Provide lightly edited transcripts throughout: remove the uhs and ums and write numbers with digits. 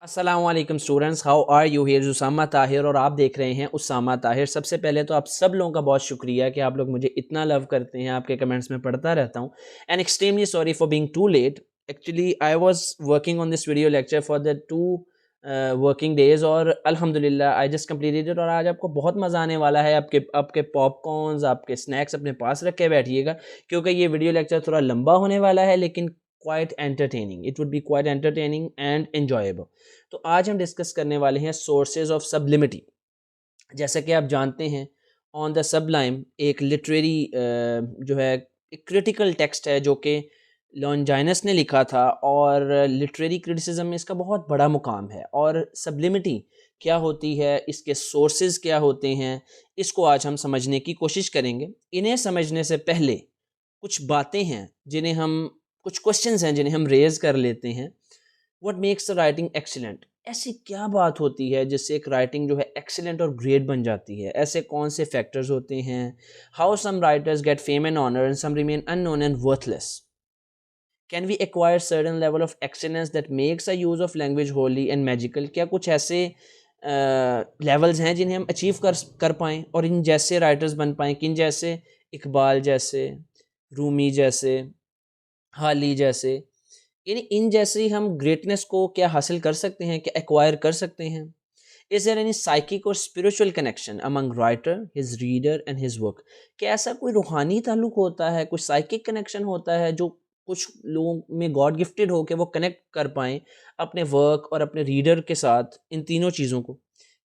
अस्सलाम वालेकुम students, how are you? Here Usama Tahir और आप देख रहे हैं उसामा ताहिर। सबसे पहले तो आप सब लोगों का बहुत शुक्रिया कि आप लोग मुझे इतना लव करते हैं। आपके कमेंट्स में पढ़ता रहता हूँ and extremely sorry for being too late. Actually I was working on this video lecture for the two working days और अल्हम्दुलिल्लाह आई जस्ट कम्प्लीटेड इट। और आज आपको बहुत मज़ा आने वाला है। आपके आपके पॉपकॉर्न्स, आपके स्नैक्स अपने पास रख के बैठिएगा क्योंकि ये वीडियो लेक्चर थोड़ा लंबा होने वाला है लेकिन quite entertaining. It would be quite entertaining and enjoyable. तो आज हम डिस्कस करने वाले हैं सोर्सेज ऑफ सब्लिमिटी। जैसा कि आप जानते हैं, ऑन द सबलाइम एक लिटरेरी जो है एक क्रिटिकल टेक्स्ट है जो कि लॉन्जाइनस ने लिखा था और लिटरेरी क्रिटिसिज्म में इसका बहुत बड़ा मुकाम है। और सब्लिमिटी क्या होती है, इसके सोर्सेज क्या होते हैं, इसको आज हम समझने की कोशिश करेंगे। इन्हें समझने से पहले कुछ बातें हैं जिन्हें हम कुछ क्वेश्चंस हैं जिन्हें हम रेज कर लेते हैं। What makes the writing excellent? ऐसी क्या बात होती है जिससे एक राइटिंग जो है एक्सीलेंट और ग्रेट बन जाती है? ऐसे कौन से फैक्टर्स होते हैं? How some writers get fame and honour and some remain unknown and worthless? Can we acquire certain level of excellence that makes a use of language holy and magical? क्या कुछ ऐसे लेवल्स हैं जिन्हें हम achieve कर पाएँ और इन जैसे राइटर्स बन पाएँ? किन जैसे? इकबाल जैसे, रूमी जैसे, हाली जैसे। यानी इन जैसे ही हम ग्रेटनेस को क्या हासिल कर सकते हैं, क्या एक्वायर कर सकते हैं? इज देयर एनी साइकिक और spiritual connection among writer, his reader and his work? क्या ऐसा कोई रूहानी ताल्लुक होता है, कुछ साइकिक कनेक्शन होता है जो कुछ लोगों में गॉड गिफ्टेड हो के वो कनेक्ट कर पाएँ अपने वर्क और अपने रीडर के साथ, इन तीनों चीज़ों को?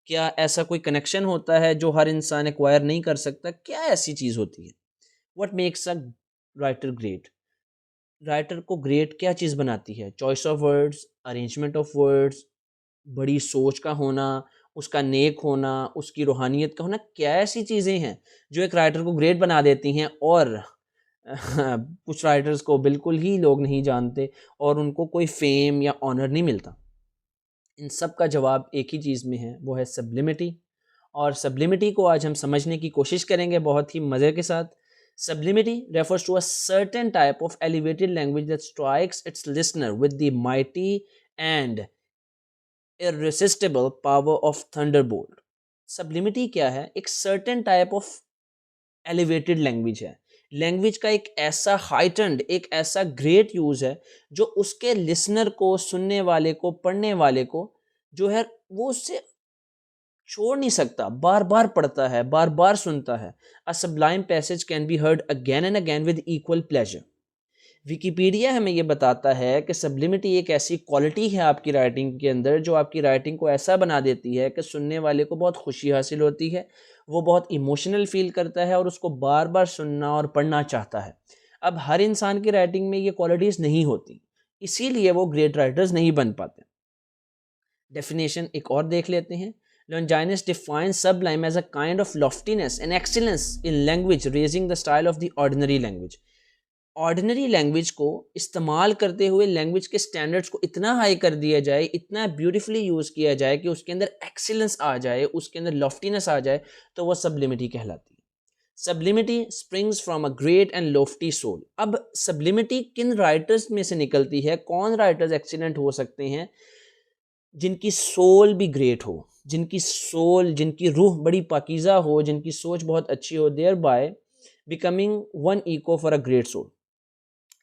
क्या ऐसा कोई कनेक्शन होता है जो हर इंसान एक्वायर नहीं कर सकता? क्या ऐसी चीज़ होती है? What makes a writer great? Writer को ग्रेट क्या चीज़ बनाती है? Choice of words, arrangement of words, बड़ी सोच का होना, उसका नेक होना, उसकी रूहानियत का होना? क्या ऐसी चीज़ें हैं जो एक राइटर को ग्रेट बना देती हैं और कुछ राइटर्स को बिल्कुल ही लोग नहीं जानते और उनको कोई फेम या ऑनर नहीं मिलता? इन सब का जवाब एक ही चीज़ में है, वो है सब्लिमिटी। और सब्लिमिटी को आज हम समझने की कोशिश करेंगे बहुत ही मज़े के साथ। सब्लिमिटी refers to a certain type of elevated language that strikes its listener with the mighty and irresistible power of thunderbolt। सब्लिमिटी क्या है? एक certain type of elevated language है। लैंग्वेज का एक ऐसा हाइटन्ड, एक ऐसा ग्रेट यूज है जो उसके लिसनर को, सुनने वाले को, पढ़ने वाले को जो है वो उससे छोड़ नहीं सकता, बार बार पढ़ता है, बार बार सुनता है। A sublime passage can be heard again and again with equal pleasure. Wikipedia हमें ये बताता है कि सब्लिमिटी एक ऐसी क्वालिटी है आपकी राइटिंग के अंदर जो आपकी राइटिंग को ऐसा बना देती है कि सुनने वाले को बहुत खुशी हासिल होती है, वो बहुत इमोशनल फील करता है और उसको बार बार सुनना और पढ़ना चाहता है। अब हर इंसान की राइटिंग में ये क्वालिटीज़ नहीं होती, इसीलिए वो ग्रेट राइटर्स नहीं बन पाते। डेफिनेशन एक और देख लेते हैं। Longinus defines sublime as a kind of loftiness and excellence in language raising the style of the ordinary language। Ordinary language को इस्तेमाल करते हुए लैंग्वेज के स्टैंडर्ड्स को इतना हाई कर दिया जाए, इतना ब्यूटीफुली यूज़ किया जाए कि उसके अंदर एक्सीलेंस आ जाए, उसके अंदर लॉफ्टीनेस आ जाए, तो वह सब्लिमिटी कहलाती है। Sublimity springs from a great and lofty soul. अब सब्लिमिटी किन राइटर्स में से निकलती है? कौन राइटर्स एक्सीलेंट हो सकते हैं? जिनकी सोल भी ग्रेट हो, जिनकी सोल, जिनकी रूह बड़ी पाकीज़ा हो, जिनकी सोच बहुत अच्छी हो, there by becoming one echo for a great soul.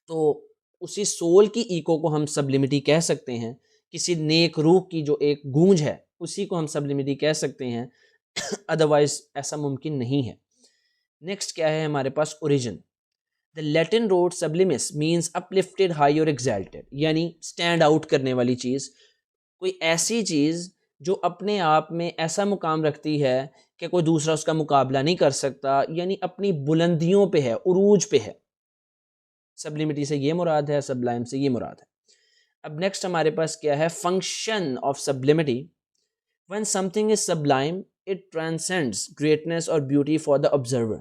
तो उसी सोल की इको को हम सब्लिमिटी कह सकते हैं। किसी नेक रूह की जो एक गूंज है उसी को हम सब्लिमिटी कह सकते हैं। अदरवाइज ऐसा मुमकिन नहीं है। नेक्स्ट क्या है हमारे पास? Origin. The Latin root sublimis means uplifted, high और एक्सैल्टेड, यानी स्टैंड आउट करने वाली चीज़, कोई ऐसी चीज़ जो अपने आप में ऐसा मुकाम रखती है कि कोई दूसरा उसका मुकाबला नहीं कर सकता, यानी अपनी बुलंदियों पे है, उरूज पे है। सब्लिमिटी से ये मुराद है, सब्लाइम से ये मुराद है। अब नेक्स्ट हमारे पास क्या है? Function of sublimity. When something is sublime it transcends greatness और ब्यूटी फॉर द ऑब्जर्वर।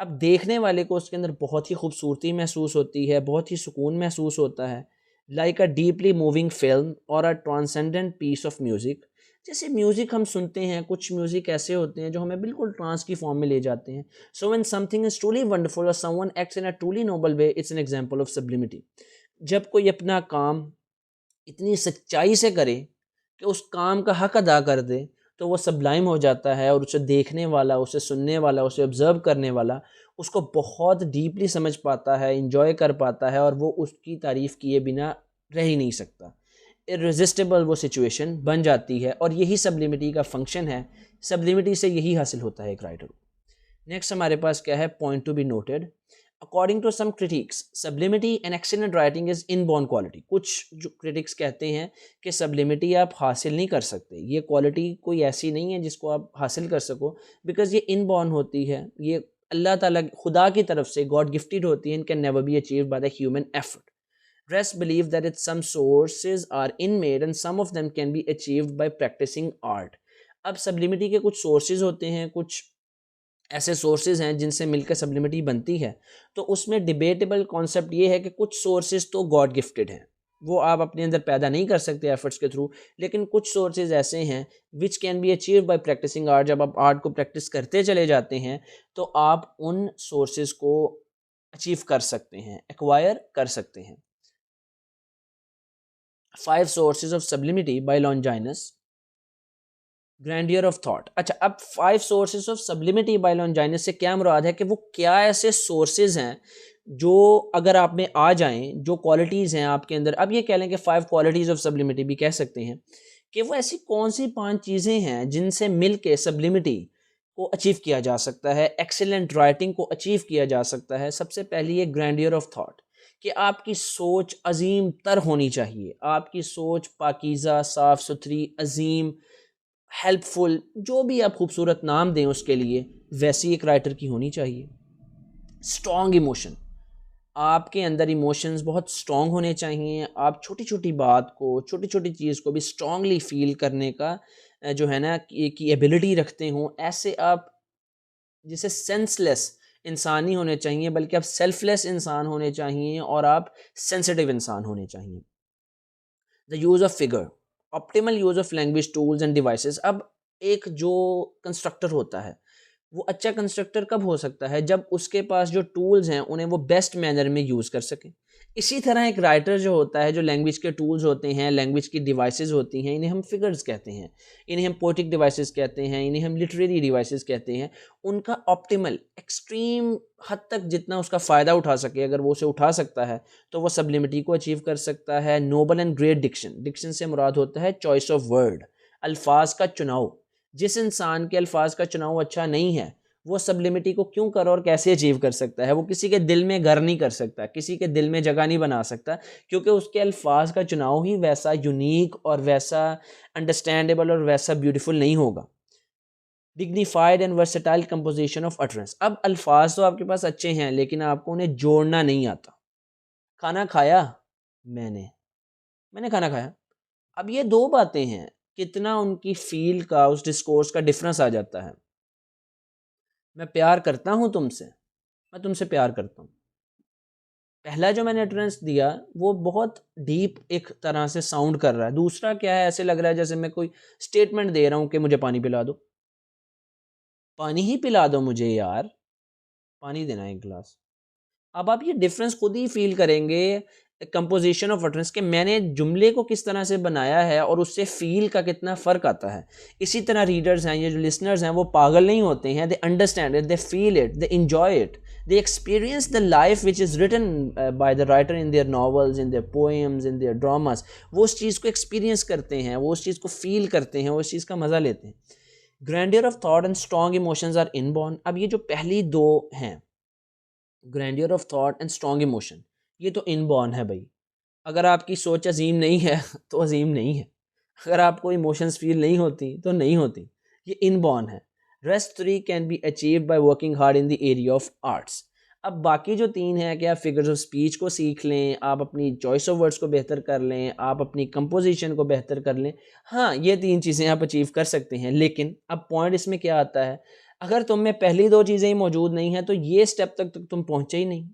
अब देखने वाले को उसके अंदर बहुत ही खूबसूरती महसूस होती है, बहुत ही सुकून महसूस होता है। लाइक अ डीपली मूविंग फिल्म और अ ट्रांसेंडेंट पीस ऑफ म्यूज़िक। जैसे म्यूज़िक हम सुनते हैं, कुछ म्यूज़िक ऐसे होते हैं जो हमें बिल्कुल ट्रांस की फॉर्म में ले जाते हैं। So when something is truly wonderful और someone acts in a truly noble way, it's an example of sublimity. जब कोई अपना काम इतनी सच्चाई से करे कि उस काम का हक अदा कर दे, तो वो सबलाइम हो जाता है और उसे देखने वाला, उसे सुनने वाला, उसे ऑब्ज़र्व करने वाला उसको बहुत डीपली समझ पाता है, एन्जॉय कर पाता है और वो उसकी तारीफ़ किए बिना रह ही नहीं सकता। इर्रेसिस्टिबल वो सिचुएशन बन जाती है और यही सब्लिमिटी का फ़ंक्शन है। सब्लिमिटी से यही हासिल होता है एक राइटर को। नेक्स्ट हमारे पास क्या है, point to be noted. According to some critics sublimity and excellent writing is inborn quality. कुछ जो क्रिटिक्स कहते हैं कि सब्लिमिटी आप हासिल नहीं कर सकते, ये क्वालिटी कोई ऐसी नहीं है जिसको आप हासिल कर सको, बिकॉज ये इनबॉर्न होती है, ये अल्लाह ताला खुदा की तरफ से गॉड गिफ्टेड होती है, and can never be achieved by the human effort. Rest believe that its some sources are inmade and some of them can be achieved by practicing art. अब सब्लिमिटी के कुछ सोर्सेज होते हैं, कुछ ऐसे सोर्सेज हैं जिनसे मिलकर सब्लिमिटी बनती है। तो उसमें डिबेटेबल कॉन्सेप्ट ये है कि कुछ सोर्सेज तो गॉड गिफ्टेड हैं, वो आप अपने अंदर पैदा नहीं कर सकते एफर्ट्स के थ्रू, लेकिन कुछ सोर्सेज ऐसे हैं which can be achieve by practicing art. जब आप आर्ट को प्रैक्टिस करते चले जाते हैं तो आप उन सोर्सेज को अचीव कर सकते हैं, एक्वायर कर सकते हैं। 5 sources of sublimity by Longinus. Grandeur of thought. अच्छा, अब 5 सोर्सेज ऑफ सब्लिमिटी बाय लॉन्जाइनस से क्या मुराद है कि वो क्या ऐसे सोर्सेज हैं जो अगर आप में आ जाएं, जो क्वालिटीज़ हैं आपके अंदर। अब ये कह लें कि 5 क्वालिटीज़ ऑफ सब्लिमिटी भी कह सकते हैं कि वो ऐसी कौन सी 5 चीज़ें हैं जिनसे मिल के सब्लिमिटी को अचीव किया जा सकता है, एक्सीलेंट राइटिंग को अचीव किया जा सकता है। सबसे पहली है ग्रैंडियर ऑफ थॉट, कि आपकी सोच अजीम तर होनी चाहिए, आपकी सोच पाकीज़ा, साफ़ सुथरी, अजीम, हेल्पफुल, जो भी आप खूबसूरत नाम दें उसके लिए, वैसी एक राइटर की होनी चाहिए। स्ट्रॉन्ग इमोशन, आपके अंदर इमोशंस बहुत स्ट्रॉन्ग होने चाहिए। आप छोटी छोटी बात को, छोटी छोटी चीज़ को भी स्ट्रॉन्गली फील करने का जो है ना की एबिलिटी रखते हों। ऐसे आप जैसे सेंसलेस इंसान नहीं होने चाहिए, बल्कि आप सेल्फलेस इंसान होने चाहिए और आप सेंसिटिव इंसान होने चाहिए। The use of figure, optimal use of language tools end devices. अब एक जो कंस्ट्रक्टर होता है वो अच्छा कंस्ट्रक्टर कब हो सकता है, जब उसके पास जो टूल्स हैं उन्हें वो बेस्ट मैनर में यूज़ कर सके। इसी तरह एक राइटर जो होता है, जो लैंग्वेज के टूल्स होते हैं, लैंग्वेज की डिवाइसेस होती हैं, इन्हें हम फिगर्स कहते हैं, इन्हें हम पोएटिक डिवाइसेस कहते हैं, इन्हें हम लिटरेरी डिवाइसेस कहते हैं। उनका ऑप्टिमल एक्सट्रीम हद तक जितना उसका फ़ायदा उठा सके, अगर वो उसे उठा सकता है तो वो सब्लिमिटी को अचीव कर सकता है। Noble and great diction, diction से मुराद होता है चॉइस ऑफ वर्ड, अल्फाज का चुनाव। जिस इंसान के अल्फाज का चुनाव अच्छा नहीं है, वो सब्लिमिटी को क्यों कर और कैसे अचीव कर सकता है। वो किसी के दिल में घर नहीं कर सकता, किसी के दिल में जगह नहीं बना सकता, क्योंकि उसके अल्फाज का चुनाव ही वैसा यूनिक और वैसा अंडरस्टैंडेबल और वैसा ब्यूटीफुल नहीं होगा। Dignified and versatile composition of utterance, अब अल्फाज तो आपके पास अच्छे हैं लेकिन आपको उन्हें जोड़ना नहीं आता। खाना खाया, मैंने मैंने खाना खाया। अब ये दो बातें हैं, कितना उनकी फील का, उस डिस्कोर्स का डिफरेंस आ जाता है। मैं प्यार करता हूँ तुमसे, मैं तुमसे प्यार करता हूँ। पहला जो मैंने एंट्रेंस दिया वो बहुत डीप एक तरह से साउंड कर रहा है। दूसरा क्या है, ऐसे लग रहा है जैसे मैं कोई स्टेटमेंट दे रहा हूँ कि मुझे पानी पिला दो, पानी ही पिला दो मुझे यार, पानी देना है एक गिलास। अब आप ये डिफरेंस खुद ही फील करेंगे कंपोजिशन ऑफ utterance के मैंने जुमले को किस तरह से बनाया है और उससे फील का कितना फ़र्क आता है। इसी तरह रीडर्स हैं, ये जो लिसनर्स हैं, वो पागल नहीं होते हैं, they understand it, they feel it, they enjoy it, they experience the life which is written by the writer in their novels, in their poems, in their dramas. वो उस चीज़ को एक्सपीरियंस करते हैं, वो उस चीज़ को फील करते हैं, वो उस चीज़ का मज़ा लेते हैं। Grandeur of thought and strong emotions are inborn. अब ये जो पहली दो हैं, grandeur of thought and strong emotion, ये तो इनबॉर्न है भाई। अगर आपकी सोच अजीम नहीं है तो अजीम नहीं है, अगर आपको इमोशंस फील नहीं होती तो नहीं होती, ये इनबॉर्न है। Rest 3 can be achieved by working hard in the area of arts. अब बाकी जो 3 है कि आप फिगर्स ऑफ स्पीच को सीख लें, आप अपनी चॉइस ऑफ वर्ड्स को बेहतर कर लें, आप अपनी कंपोजिशन को बेहतर कर लें, हाँ ये 3 चीज़ें आप अचीव कर सकते हैं। लेकिन अब पॉइंट इसमें क्या आता है, अगर तुम में पहली 2 चीज़ें ही मौजूद नहीं हैं तो ये स्टेप तक तो तुम पहुँचे ही नहीं।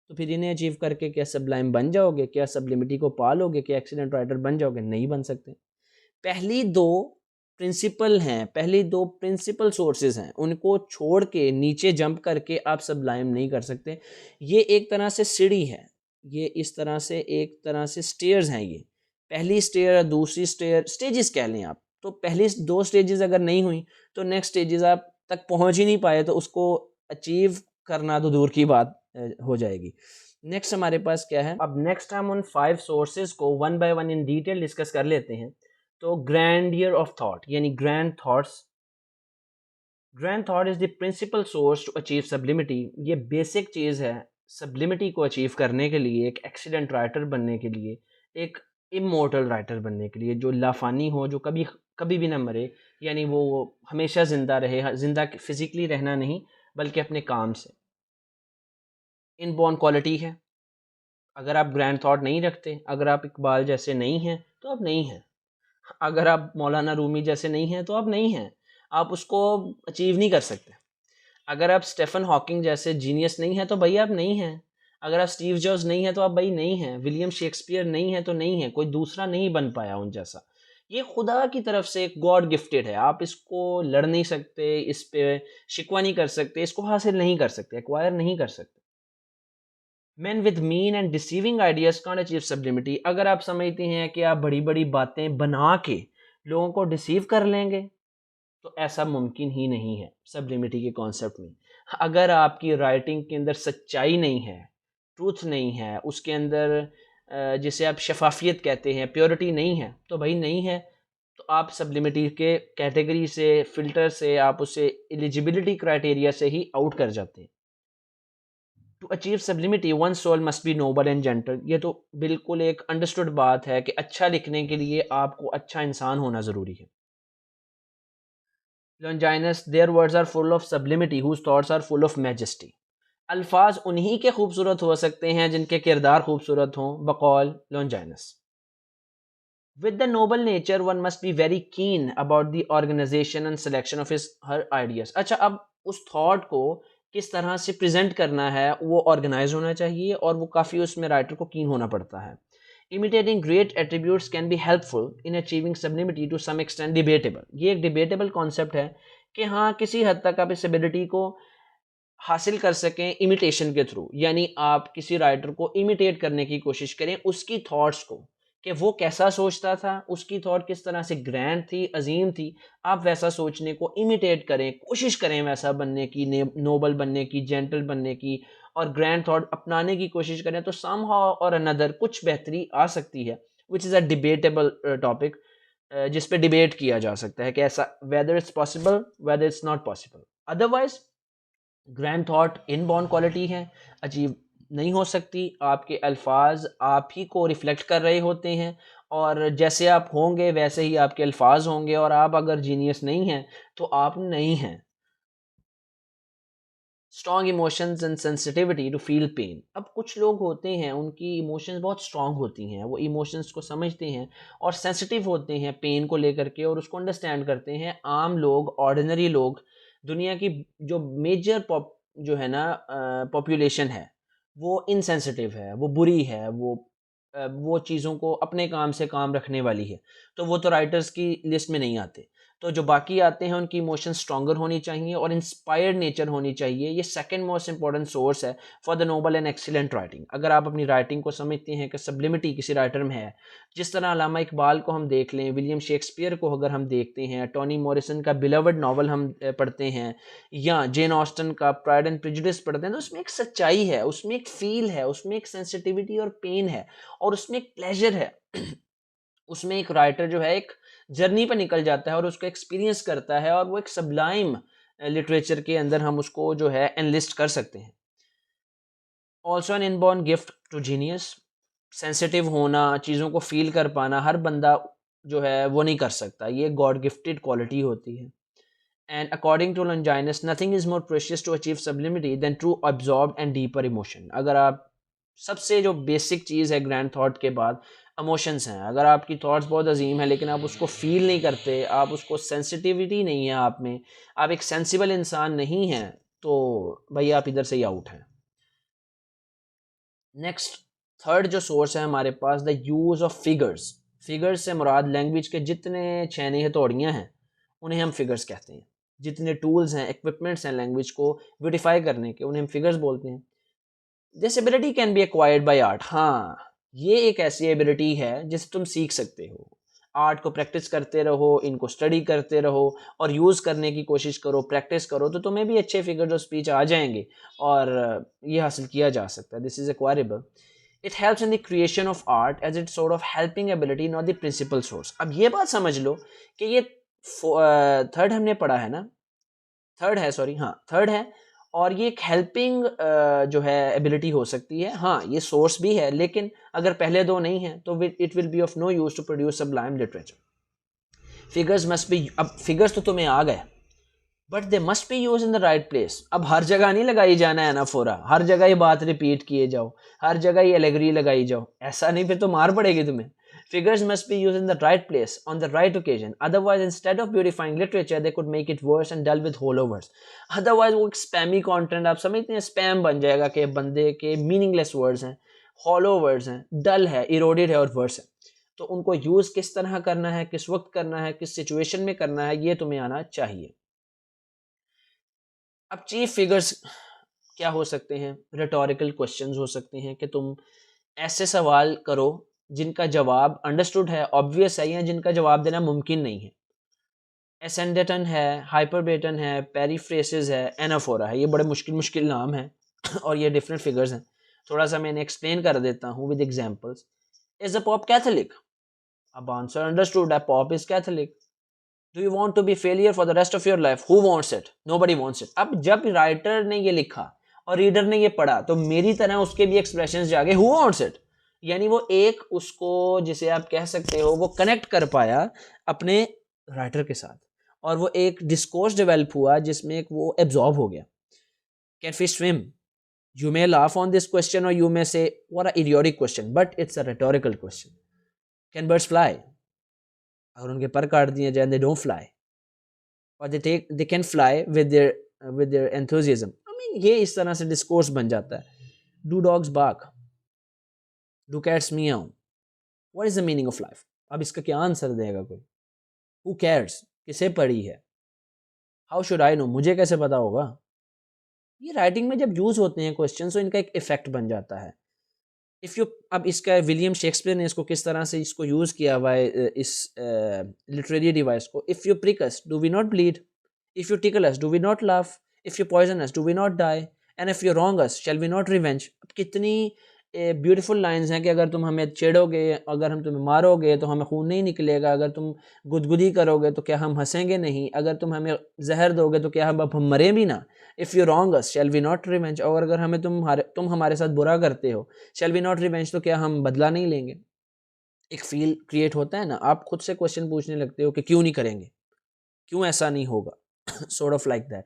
तो फिर इन्हें अचीव करके क्या सब्लाइम बन जाओगे, क्या सब्लिमिटी को पालोगे, क्या एक्सीलेंट राइटर बन जाओगे? नहीं बन सकते। पहली दो प्रिंसिपल हैं, पहली दो प्रिंसिपल सोर्सेज हैं, उनको छोड़ के नीचे जंप करके आप सब्लाइम नहीं कर सकते। ये एक तरह से सीढ़ी है, ये इस तरह से एक तरह से स्टेयर्स हैं ये, पहली स्टेज, दूसरी स्टेज, स्टेजेस कह लें आप, तो पहली 2 स्टेजेस अगर नहीं हुई तो नेक्स्ट स्टेजेस आप तक पहुंच ही नहीं पाए, तो उसको अचीव करना तो दूर की बात हो जाएगी। नेक्स्ट हमारे पास क्या है, अब नेक्स्ट हम उन 5 सोर्सेज को one by one in detail discuss कर लेते हैं। तो ग्रैंडियर ऑफ थॉट यानी grand thoughts, grand thought is the principal source to achieve sublimity. ये बेसिक चीज़ है सब्लिमिटी को अचीव करने के लिए, एक एक्सीलेंट राइटर बनने के लिए, एक इमोर्टल राइटर बनने के लिए, जो लाफानी हो, जो कभी कभी भी ना मरे, यानी वो हमेशा ज़िंदा रहे, ज़िंदा फिजिकली रहना नहीं बल्कि अपने काम से। इनबॉर्न क्वालिटी है, अगर आप ग्रैंड थॉट नहीं रखते, अगर आप इकबाल जैसे नहीं हैं तो आप नहीं हैं, अगर आप मौलाना रूमी जैसे नहीं हैं तो आप नहीं हैं, आप उसको अचीव नहीं कर सकते। अगर आप स्टेफन हॉकिंग जैसे जीनियस नहीं हैं तो भाई आप नहीं हैं, अगर आप स्टीव जॉब्स नहीं हैं तो आप भाई नहीं हैं, विलियम शेक्सपियर नहीं है तो नहीं है, कोई दूसरा नहीं बन पाया उन जैसा। ये खुदा की तरफ से एक गॉड गिफ्टेड है, आप इसको लड़ नहीं सकते, इस पे शिकवा नहीं कर सकते, इसको हासिल नहीं कर सकते, एक्वायर नहीं कर सकते। Man with mean and deceiving ideas can't achieve sublimity. अगर आप समझते हैं कि आप बड़ी बड़ी बातें बना के लोगों को डिसीव कर लेंगे तो ऐसा मुमकिन ही नहीं है सब्लिमिटी के कॉन्सेप्ट में। अगर आपकी राइटिंग के अंदर सच्चाई नहीं है, ट्रूथ नहीं है, उसके अंदर जिसे आप शफाफियत कहते हैं, प्योरिटी नहीं है, तो भाई नहीं है, तो आप सब्लिमिटी के कैटेगरी से, फिल्टर से, आप उसे एलिजिबिलिटी क्राइटेरिया से ही आउट कर जाते हैं। To achieve sublimity one soul must be noble and gentle. ये तो बिल्कुल एक अंडरस्टूड बात है कि अच्छा लिखने के लिए आपको अच्छा इंसान होना ज़रूरी है। Longinus, their words are full of sublimity, whose thoughts are full of majesty. अल्फाज उन्हीं के खूबसूरत हो सकते हैं जिनके किरदार खूबसूरत हों, बकौल लॉन्जाइनस। With the noble nature, one must be very keen about the organization and selection of his her ideas. अच्छा, अब उस थॉट को किस तरह से प्रेजेंट करना है वो ऑर्गेनाइज होना चाहिए, और वो काफ़ी उसमें राइटर को कीन होना पड़ता है। Imitating great attributes can be helpful in achieving sublimity to some extent debatable. ये एक डिबेटेबल कॉन्सेप्ट है कि हाँ, किसी हद तक आप इस एबिलिटी को हासिल कर सकें इमिटेशन के थ्रू, यानी आप किसी राइटर को इमिटेट करने की कोशिश करें, उसकी थॉट्स को, कि वो कैसा सोचता था, उसकी थॉट किस तरह से ग्रैंड थी, अजीम थी, आप वैसा सोचने को इमिटेट करें, कोशिश करें वैसा बनने की, नोबल बनने की, जेंटल बनने की, और ग्रैंड थॉट अपनाने की कोशिश करें, तो समहाउ और अनदर कुछ बेहतरी आ सकती है, which is a debatable topic, जिस पे डिबेट किया जा सकता है कि ऐसा whether it's possible, whether it's not possible. Otherwise grand thought inborn quality है, अचीव नहीं हो सकती। आपके अल्फाज आप ही को रिफ्लेक्ट कर रहे होते हैं, और जैसे आप होंगे वैसे ही आपके अल्फाज होंगे, और आप अगर जीनियस नहीं हैं तो आप नहीं हैं। Strong emotions and sensitivity to feel pain. अब कुछ लोग होते हैं उनकी इमोशंस बहुत स्ट्रॉन्ग होती हैं, वो इमोशंस को समझते हैं और सेंसिटिव होते हैं पेन को लेकर के, और उसको अंडरस्टैंड करते हैं। आम लोग, ऑर्डिनरी लोग, दुनिया की जो मेजर जो है ना पॉपुलेशन है, वो इनसेंसिटिव है, वो बुरी है, वो चीज़ों को अपने काम से काम रखने वाली है, तो वो तो राइटर्स की लिस्ट में नहीं आते। तो जो बाकी आते हैं उनकी इमोशन स्ट्रॉन्गर होनी चाहिए और इंस्पायर्ड नेचर होनी चाहिए। ये सेकंड मोस्ट इंपॉर्टेंट सोर्स है for the noble and excellent writing. अगर आप अपनी राइटिंग को समझते हैं कि सब्लिमिटी किसी राइटर में है, जिस तरह अलामा इकबाल को हम देख लें, विलियम शेक्सपियर को अगर हम देखते हैं, टोनी मॉरिसन का बिलवड नॉवल हम पढ़ते हैं, या जेन ऑस्टन का प्राइड एंड प्रेजुडिस पढ़ते हैं, तो उसमें एक सच्चाई है, उसमें एक फील है, उसमें एक सेंसिटिविटी और पेन है, और उसमें एक प्लेजर है। उसमें एक राइटर जो है एक जर्नी पर निकल जाता है और उसको एक्सपीरियंस करता है, और वो एक सबलाइम लिटरेचर के अंदर हम उसको जो है एनलिस्ट कर सकते हैं। Also an inborn gift to genius. Sensitive होना, चीज़ों को फील कर पाना, हर बंदा जो है वो नहीं कर सकता, ये गॉड गिफ्टेड क्वालिटी होती है। And according to Longinus, nothing is more precious to achieve sublimity than true absorb and deeper emotion. अगर आप, सबसे जो बेसिक चीज़ है ग्रैंड थॉट के बाद इमोशंस हैं। अगर आपकी थॉट्स बहुत अजीम है लेकिन आप उसको फील नहीं करते, आप उसको सेंसिटिविटी नहीं है आप में, आप एक सेंसिबल इंसान नहीं हैं, तो भाई आप इधर से ही आउट हैं। नेक्स्ट, थर्ड जो सोर्स है हमारे पास, the use of figures. Figures से मुराद लैंग्वेज के जितने छैने हथौड़ियाँ हैं उन्हें हम फिगर्स कहते हैं। जितने टूल्स हैं, इक्विपमेंट्स हैं लैंग्वेज को ब्यूटिफाई करने के, उन्हें हम फिगर्स बोलते हैं। This ability can be acquired by art. हाँ, ये एक ऐसी एबिलिटी है जिसे तुम सीख सकते हो। आर्ट को प्रैक्टिस करते रहो, इनको स्टडी करते रहो और यूज़ करने की कोशिश करो, प्रैक्टिस करो, तो तुम्हें भी अच्छे फिगर्स ऑफ स्पीच आ जाएंगे और ये हासिल किया जा सकता है। This is acquirable. It helps in the creation of art as it sort of helping ability not the principal source. अब ये बात समझ लो कि ये थर्ड हमने पढ़ा है ना, थर्ड है, सॉरी, हाँ थर्ड है, और ये एक हेल्पिंग जो है एबिलिटी हो सकती है। हाँ ये सोर्स भी है, लेकिन अगर पहले दो नहीं है तो it will be of no use to produce sublime literature. Figures must be, अब फिगर्स तो तुम्हें आ गए, but they must be use in the right place. अब हर जगह नहीं लगाई जाना है ना फोरा, हर जगह ये बात रिपीट किए जाओ, हर जगह ये एलेगरी लगाई जाओ, ऐसा नहीं, फिर तो मार पड़ेगी तुम्हें। Figures must be used in the right place on the right occasion. Otherwise, instead of beautifying literature, they could make it worse and dull with hollow words. Otherwise, वो एक spammy content आप समझते हैं, spam बन जाएगा कि बंदे के meaningless words हैं, hollow words हैं, dull है, eroded है और worse है। तो उनको यूज़ किस तरह करना है, किस वक्त करना है, किस सिचुएशन में करना है, ये तुम्हें आना चाहिए। अब चीफ फिगर्स क्या हो सकते हैं? रिटोरिकल क्वेश्चंस हो सकते हैं कि तुम ऐसे सवाल करो जिनका जवाब अंडरस्टूड है, ऑब्वियस है, या जिनका जवाब देना मुमकिन नहीं है। एसेंडेटन है, हाइपरबेटन है, पेरीफ्रेसिस है, एनाफोरा है, ये बड़े मुश्किल मुश्किल नाम हैं और ये डिफरेंट फिगर्स हैं। थोड़ा सा मैंने एक्सप्लेन कर देता हूँ with examples. Is a pope Catholic? अब आंसर अंडरस्टूड है, pope is Catholic. Do you want to be failure for the rest of your life? Who wants it? Nobody wants it. अब जब राइटर ने ये लिखा और रीडर ने ये पढ़ा, तो मेरी तरह उसके भी एक्सप्रेशंस जागे, हु वांट्स इट। यानी वो एक उसको, जिसे आप कह सकते हो, वो कनेक्ट कर पाया अपने राइटर के साथ, और वो एक डिस्कोर्स डेवलप हुआ जिसमें एक वो एब्जॉर्ब हो गया। Can fish swim? You may laugh on this question or you may say, what a idiotic question, but it's a rhetorical question. Can birds fly? अगर उनके पर काट दिए जाए, they don't fly. Or they can fly with their enthusiasm. I mean, ये इस तरह से डिस्कोर्स बन जाता है। Do dogs bark? Do cats meow? What is the meaning of life? अब इसका क्या आंसर देगा कोई? Who cares? किसे पढ़ी है? How should I know? मुझे कैसे पता होगा? ये राइटिंग में जब यूज होते हैं क्वेश्चन, तो इनका एक इफेक्ट बन जाता है। इफ़ यू, अब इसका विलियम शेक्सपियर ने इसको किस तरह से इसको यूज़ किया हुआ है, इस लिटरेरी डिवाइस को। If you prick us, do we not bleed? If you tickle us, do we not laugh? If you poison us, do we not die? And if you wrong us, shall we not revenge? कितनी beautiful lines हैं कि अगर तुम हमें छेड़ोगे, अगर हम तुम्हें मारोगे तो हमें खून नहीं निकलेगा, अगर तुम गुदगुदी करोगे तो क्या हम हंसेंगे नहीं, अगर तुम हमें जहर दोगे तो क्या हम मरें भी ना? If you wrong us, shall we not revenge? और अगर हमें तुम हमारे साथ बुरा करते हो, शैल वी नॉट रिवेंज, तो क्या हम बदला नहीं लेंगे? एक फील क्रिएट होता है ना, आप खुद से क्वेश्चन पूछने लगते हो कि क्यों नहीं करेंगे, क्यों ऐसा नहीं होगा, सॉर्ट ऑफ लाइक दैट।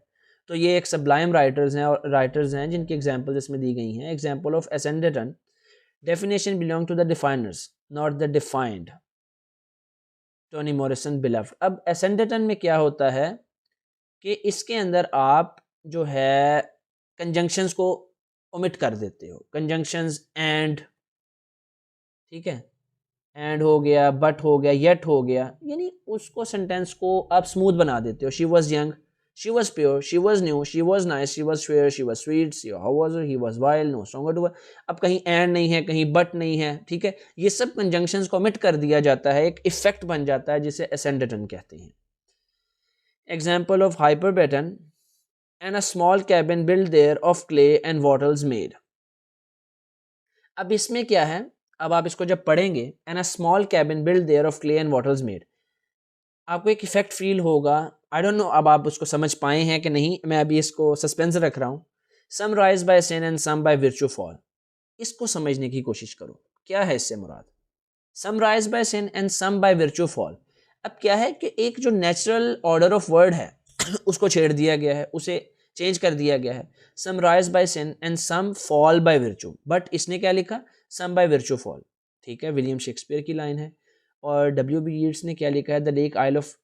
तो ये एक सबलाइम राइटर्स हैं, और राइटर्स हैं जिनकी एग्जांपल इसमें दी गई हैं। Example of asyndeton, definition belong to the definers not the defined. Toni Morrison Beloved. अब एसेंडेटन में क्या होता है कि इसके अंदर आप जो है कंजंक्शंस को ओमिट कर देते हो। कंजंक्शंस एंड, ठीक है, एंड हो गया, बट हो गया, येट हो गया, यानी उसको सेंटेंस को आप स्मूथ बना देते हो। She was young, she was pure, she was new, she was nice, she was fair, she was sweet, see how was he was wild, no stronger too. अब कहीं एंड नहीं है, कहीं बट नहीं है, ठीक है, ये सब कंजंक्शंस को ओमिट कर दिया जाता है, एक इफेक्ट बन जाता है जिसे एसेंडेटन कहते हैं। Example of hyperbaton, and a small cabin built there of clay and wattles made. अब इसमें क्या है, अब आप इसको जब पढ़ेंगे, and a small cabin built there of clay and wattles made, आपको एक इफेक्ट फील होगा। आई डोंट नो अब आप उसको समझ पाए हैं कि नहीं, मैं अभी इसको सस्पेंस रख रहा हूँ। Some rise by sin and some by virtue fall. इसको समझने की कोशिश करो, क्या है इससे मुराद? Some rise by sin and some by virtue fall. अब क्या है कि एक जो नेचुरल ऑर्डर ऑफ वर्ड है उसको छेड़ दिया गया है, उसे चेंज कर दिया गया है। Some rise by sin and some fall by virtue, but इसने क्या लिखा? सम बाय विर्चू फॉल, ठीक है, विलियम शेक्सपियर की लाइन है। और W.B. यीट्स ने क्या लिखा है? The lake isle of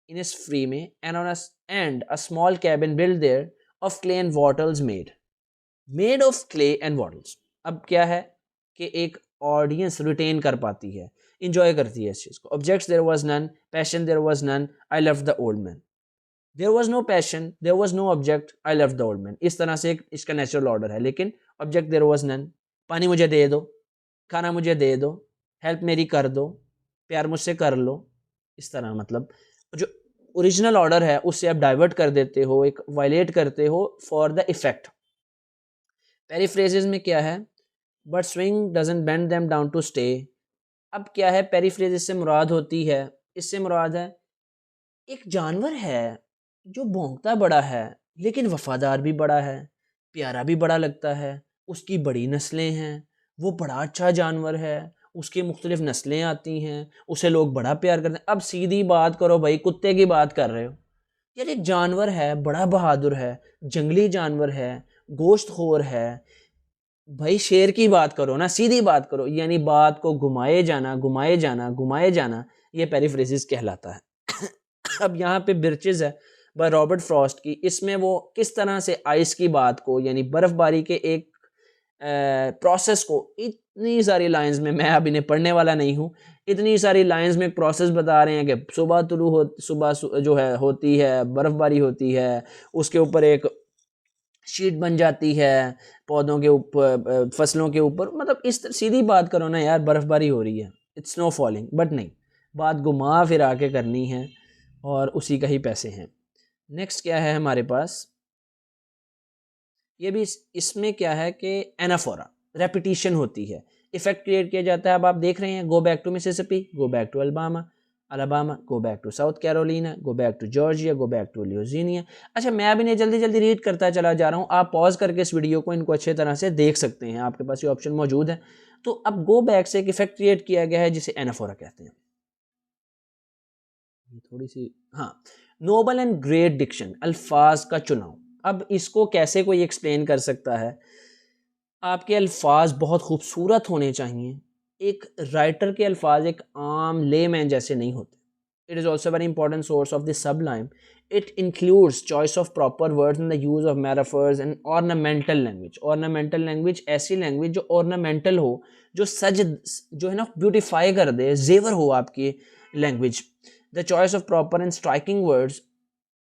Innisfree में, and on and a small cabin build there of clay and wattles made of clay and wattles. अब क्या है कि एक ऑडियंस रिटेन कर पाती है, इंजॉय करती है इस चीज़ को। Objects there was none, passion there was none, I loved the old man. There was no passion, there was no object, I loved the old man. इस तरह से एक इसका नेचुरल ऑर्डर है, लेकिन ऑब्जेक्ट देयर वाज नन, पानी मुझे दे दो, खाना मुझे दे दो, हेल्प मेरी कर दो, प्यार मुझसे कर लो, इस तरह मतलब जो ओरिजिनल ऑर्डर है उससे आप डाइवर्ट कर देते हो, एक वायलेट करते हो फॉर द इफेक्ट। पेरीफ्रेजेस में क्या है, but swing doesn't bend them down to stay. अब क्या है, पेरीफ्रेजेस से मुराद होती है, इससे मुराद है एक जानवर है जो भौंकता बड़ा है लेकिन वफादार भी बड़ा है, प्यारा भी बड़ा लगता है, उसकी बड़ी नस्लें हैं, वो बड़ा अच्छा जानवर है, उसकी मुख्तलिफ नस्लें आती हैं, उसे लोग बड़ा प्यार करते हैं। अब सीधी बात करो भाई, कुत्ते की बात कर रहे हो यार, एक जानवर है, बड़ा बहादुर है, जंगली जानवर है, गोश्तखोर है, भाई शेर की बात करो ना, सीधी बात करो, यानी बात को घुमाए जाना घुमाए जाना घुमाए जाना, ये पेरिफ्रेसिस कहलाता है। अब यहाँ पे बिर्चेस है बाय रॉबर्ट फ्रॉस्ट की, इसमें वो किस तरह से आइस की बात को, यानी बर्फबारी के एक प्रोसेस को इतनी सारी लाइंस में, मैं अब इन्हें पढ़ने वाला नहीं हूँ, इतनी सारी लाइंस में एक प्रोसेस बता रहे हैं कि सुबह जो है होती है, बर्फबारी होती है, उसके ऊपर एक शीट बन जाती है, पौधों के ऊपर, फसलों के ऊपर, मतलब सीधी बात करो ना यार, बर्फबारी हो रही है, इट्स स्नो फॉलिंग, बट नहीं, बात घुमा फिर आके करनी है और उसी का ही पैसे हैं। नेक्स्ट क्या है हमारे पास, ये भी इसमें क्या है कि एनाफोरा, रेपिटिशन होती है, इफेक्ट क्रिएट किया जाता है। अब आप देख रहे हैं, go back to Mississippi, go back to Alabama, go back to South Carolina, go back to Georgia, go back to Louisiana. अच्छा, मैं अब इन्हें जल्दी जल्दी रीड करता चला जा रहा हूँ, आप पॉज करके इस वीडियो को इनको अच्छे तरह से देख सकते हैं, आपके पास ये ऑप्शन मौजूद है। तो अब गो बैक से एक इफेक्ट क्रिएट किया गया है जिसे एनाफोरा कहते हैं। थोड़ी सी, हाँ, नोबल एंड ग्रेट डिक्शन, अल्फाज का चुनाव। अब इसको कैसे कोई एक्सप्लेन कर सकता है, आपके अल्फाज बहुत खूबसूरत होने चाहिए, एक राइटर के अल्फाज एक आम लेमैन जैसे नहीं होते। It is also very important source of the Sublime, it includes choice of proper words in the use of metaphors and ornamental language. Ornamental language ऐसी लैंग्वेज जो ऑर्नामेंटल हो, जो सज, जो है ना, ब्यूटिफाई कर दे, जेवर हो आपकी language. The choice of proper and striking words,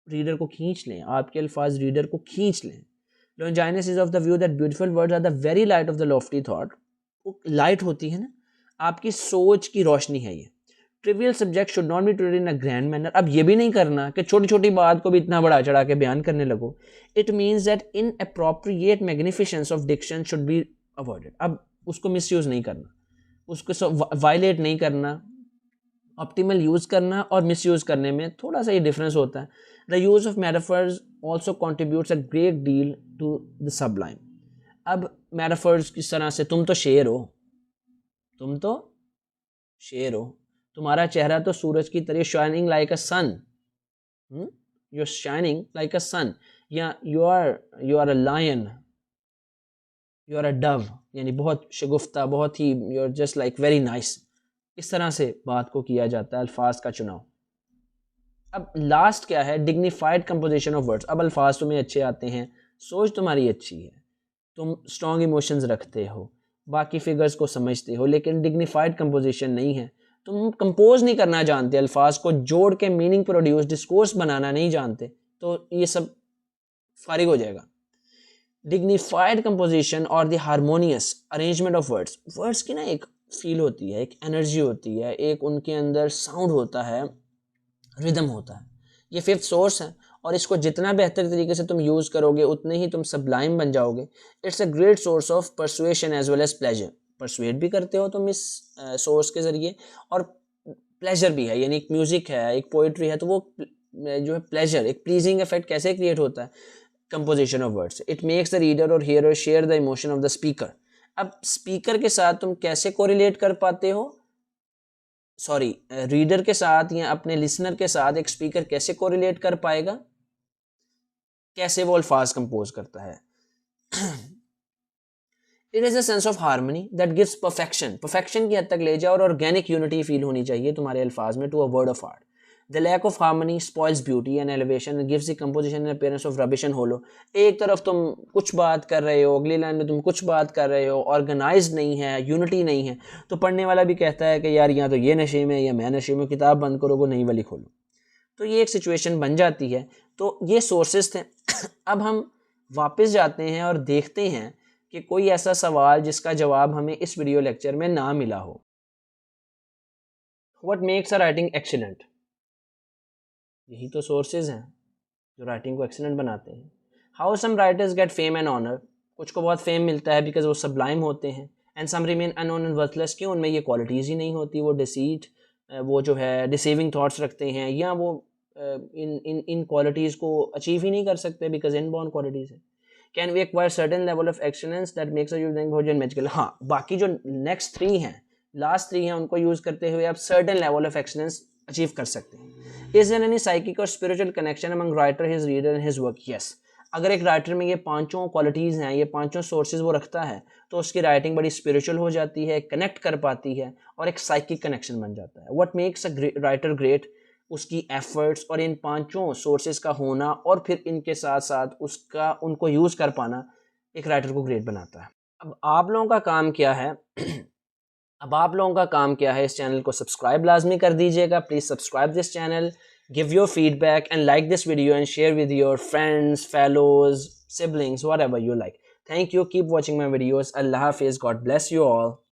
reader को खींच लें, आपके अल्फाज रीडर को खींच लें। Longinus is of the view that beautiful words are the very light of the lofty thought. Light होती है ना, आपकी सोच की रोशनी है ये। Trivial subject should not be treated in a grand manner. अब ये भी नहीं करना कि छोटी छोटी बात को भी इतना बड़ा चढ़ा के बयान करने लगो। It means that inappropriate magnificence of diction should be avoided. अब उसको मिसयूज नहीं करना, उसको वायलेट नहीं करना, ऑप्टिमल यूज़ करना और मिसयूज़ करने में थोड़ा सा ये डिफरेंस होता है। The use of metaphors also contributes a great deal to the sublime. अब मेटाफर्स किस तरह से, तुम तो शेर हो, तुम तो शेर हो, तुम्हारा चेहरा तो सूरज की तरह shining like a sun, you are shining like a sun, या you are a lion, you are a dove, यानी बहुत शगुफ्ता, बहुत ही, you are just like very nice. इस तरह से बात को किया जाता है, अल्फाज का चुनाव। अब लास्ट क्या है, डिग्निफाइड कंपोजिशन ऑफ वर्ड्स। अब अल्फाज तुम्हें अच्छे आते हैं, सोच तुम्हारी अच्छी है, तुम स्ट्रॉन्ग इमोशंस रखते हो, बाकी फिगर्स को समझते हो, लेकिन डिग्निफाइड कंपोजिशन नहीं है, तुम कंपोज नहीं करना जानते, अल्फाज को जोड़ के मीनिंग प्रोड्यूस, डिस्कोर्स बनाना नहीं जानते, तो ये सब फारिग हो जाएगा। डिग्निफाइड कंपोजिशन और the harmonious arrangement of words, words की ना एक फील होती है, एक एनर्जी होती है, एक उनके अंदर साउंड होता है, रिदम होता है। ये फिफ्थ सोर्स है और इसको जितना बेहतर तरीके से तुम यूज़ करोगे उतने ही तुम सबलाइम बन जाओगे। It's a great source of persuasion as well as pleasure. Persuade भी करते हो तुम इस सोर्स के ज़रिए, और प्लेजर भी है, यानी एक म्यूज़िक है, एक पोइट्री है, तो वो जो है प्लेजर, एक प्लीजिंग इफेक्ट कैसे क्रिएट होता है, composition of words. It makes the reader और hearer share the emotion of the speaker. अब स्पीकर के साथ तुम कैसे कोरिलेट कर पाते हो, सॉरी, रीडर के साथ या अपने लिसनर के साथ एक स्पीकर कैसे कोरिलेट कर पाएगा, कैसे वो अल्फाज कंपोज करता है। It is a sense of harmony that gives perfection, perfection की हद तक ले जाओ, और ऑर्गेनिक यूनिटी फील होनी चाहिए तुम्हारे अल्फाज में to a word of art. The lack of harmony spoils beauty and elevation, gives the composition and appearance of rubbish and hollow. एक तरफ तुम कुछ बात कर रहे हो, अगली लाइन में तुम कुछ बात कर रहे हो, ऑर्गेनाइज नहीं है, यूनिटी नहीं है, तो पढ़ने वाला भी कहता है कि यार यहाँ तो ये नशे में, या मैं नशे में, किताब बंद करो, वो नई वाली खोलो, तो ये एक सिचुएशन बन जाती है। तो ये सोर्सेज थे। अब हम वापस जाते हैं और देखते हैं कि कोई ऐसा सवाल जिसका जवाब हमें इस वीडियो लेक्चर में ना मिला हो। What makes a writing excellent? यही तो सोर्सेज हैं जो राइटिंग को एक्सीलेंट बनाते हैं। How some writers get fame and honour? कुछ को बहुत फेम मिलता है बिकॉज वो सबलाइम होते हैं। And some remain unknown and worthless, क्यों? उनमें ये क्वालिटीज़ ही नहीं होती, वो डिसीट, वो जो है डिसीविंग थॉट्स रखते हैं, या वो इन क्वालिटीज़ को अचीव ही नहीं कर सकते बिकॉज इनबॉर्न क्वालिटीज़ है। Can we acquire certain level of excellence that makes us use language and magical? हाँ, बाकी जो नेक्स्ट थ्री हैं, लास्ट थ्री हैं, उनको यूज़ करते हुए आप certain level of excellence achieve कर सकते हैं। इज देयर एनी साइकिक और spiritual connection among writer, his reader and his work? Yes. अगर एक राइटर में ये पांचों क्वालिटीज़ हैं, ये पांचों सोर्सेज वो रखता है, तो उसकी राइटिंग बड़ी स्पिरिचुअल हो जाती है, कनेक्ट कर पाती है और एक साइकिक कनेक्शन बन जाता है। What makes a writer great? उसकी एफर्ट्स और इन पांचों सोर्सेज का होना और फिर इनके साथ साथ उसका उनको यूज़ कर पाना एक राइटर को ग्रेट बनाता है। अब आप लोगों का काम क्या है? अब आप लोगों का काम क्या है? इस चैनल को सब्सक्राइब लाजमी कर दीजिएगा। Please subscribe this channel, give your feedback and like this video and share with your friends, fellows, siblings, whatever you like. Thank you. Keep watching my videos. Allah Hafiz. God bless you all.